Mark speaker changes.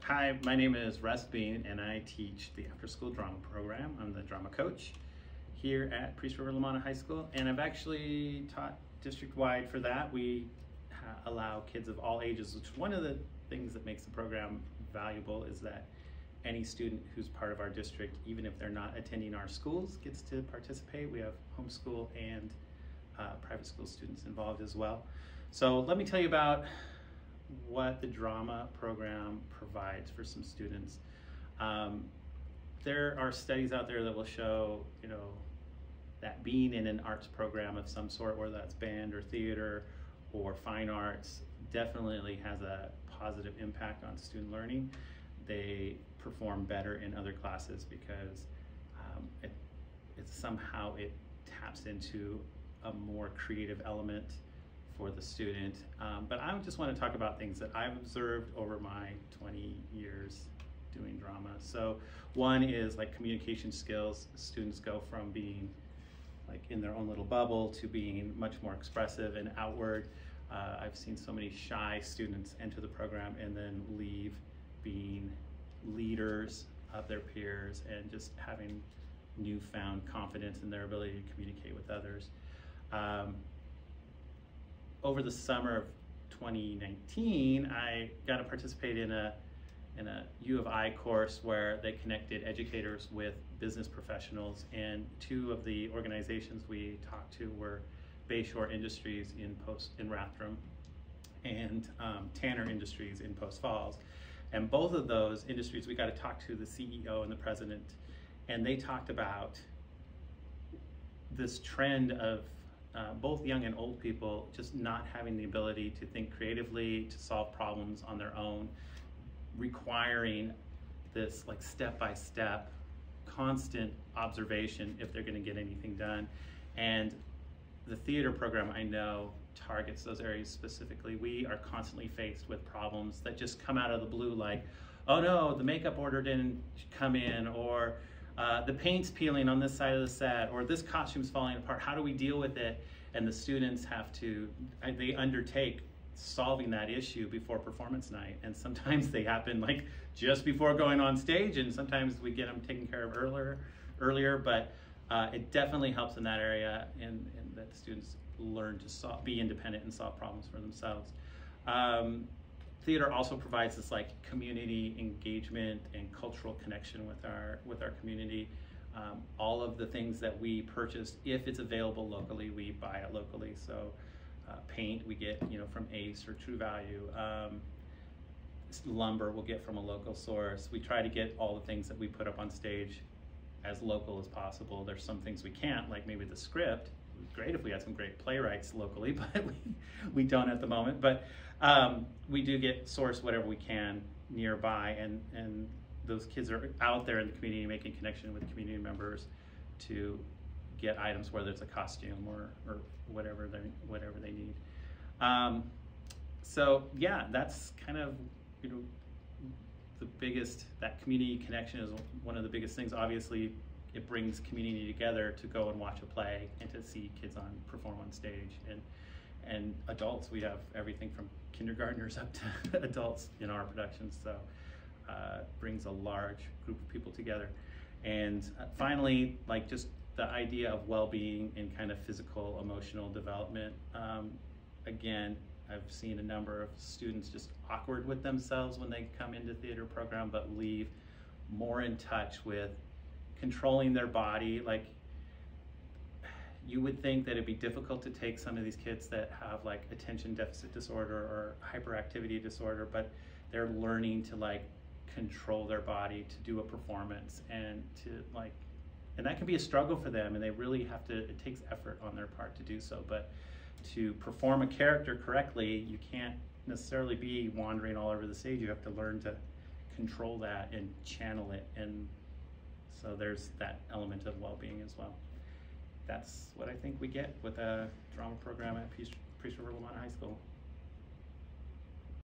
Speaker 1: Hi, my name is Russ Bean and I teach the after-school drama program. I'm the drama coach here at Priest River Lamana High School, and I've actually taught district-wide for that. We allow kids of all ages, which one of the things that makes the program valuable is that any student who's part of our district, even if they're not attending our schools, gets to participate. We have homeschool and private school students involved as well. So let me tell you about what the drama program provides for some students. There are studies out there that will show, that being in an arts program of some sort, whether that's band or theater or fine arts, definitely has a positive impact on student learning. They perform better in other classes because it somehow taps into a more creative element for the student. But I just want to talk about things that I've observed over my 20 years doing drama. So one is like communication skills. Students go from being like in their own little bubble to being much more expressive and outward. I've seen so many shy students enter the program and then leave being leaders of their peers and just having newfound confidence in their ability to communicate with others. Over the summer of 2019, I got to participate in a U of I course where they connected educators with business professionals, and two of the organizations we talked to were Bayshore Industries in Rathdrum and Tanner Industries in Post Falls. And both of those industries, we got to talk to the CEO and the president, and they talked about this trend of both young and old people just not having the ability to think creatively, to solve problems on their own, requiring this like step-by-step, constant observation if they're going to get anything done. And the theater program, I know, targets those areas specifically. We are constantly faced with problems that just come out of the blue, like, oh no, the makeup order didn't come in, or the paint's peeling on this side of the set, or this costume's falling apart. How do we deal with it? And the students they undertake solving that issue before performance night. And sometimes they happen like just before going on stage, and sometimes we get them taken care of earlier, but it definitely helps in that area, and that the students learn to be independent and solve problems for themselves. Theater also provides this like community engagement and cultural connection with our community. All of the things that we purchase, if it's available locally, we buy it locally. So paint we get from Ace or True Value. Lumber we'll get from a local source. We try to get all the things that we put up on stage as local as possible. There's some things we can't, like maybe the script. It would be great if we had some great playwrights locally, but we don't at the moment. But we do source whatever we can nearby, and those kids are out there in the community making connection with community members to get items, whether it's a costume or whatever they need. So yeah, that's kind of the biggest, that community connection is one of the biggest things. Obviously, it brings community together to go and watch a play and to see kids perform on stage, and adults. We have everything from kindergartners up to adults in our productions, so brings a large group of people together. And finally, like just the idea of well-being and kind of physical, emotional development. Again, I've seen a number of students just awkward with themselves when they come into theater program, but leave more in touch with controlling their body. Like, you would think that it'd be difficult to take some of these kids that have like attention deficit disorder or hyperactivity disorder, but they're learning to like control their body to do a performance, and that can be a struggle for them, and they really have to, it takes effort on their part to do so. But to perform a character correctly, you can't necessarily be wandering all over the stage. You have to learn to control that and channel it, and so there's that element of well-being as well. That's what I think we get with a drama program at Priest River Lamana High School.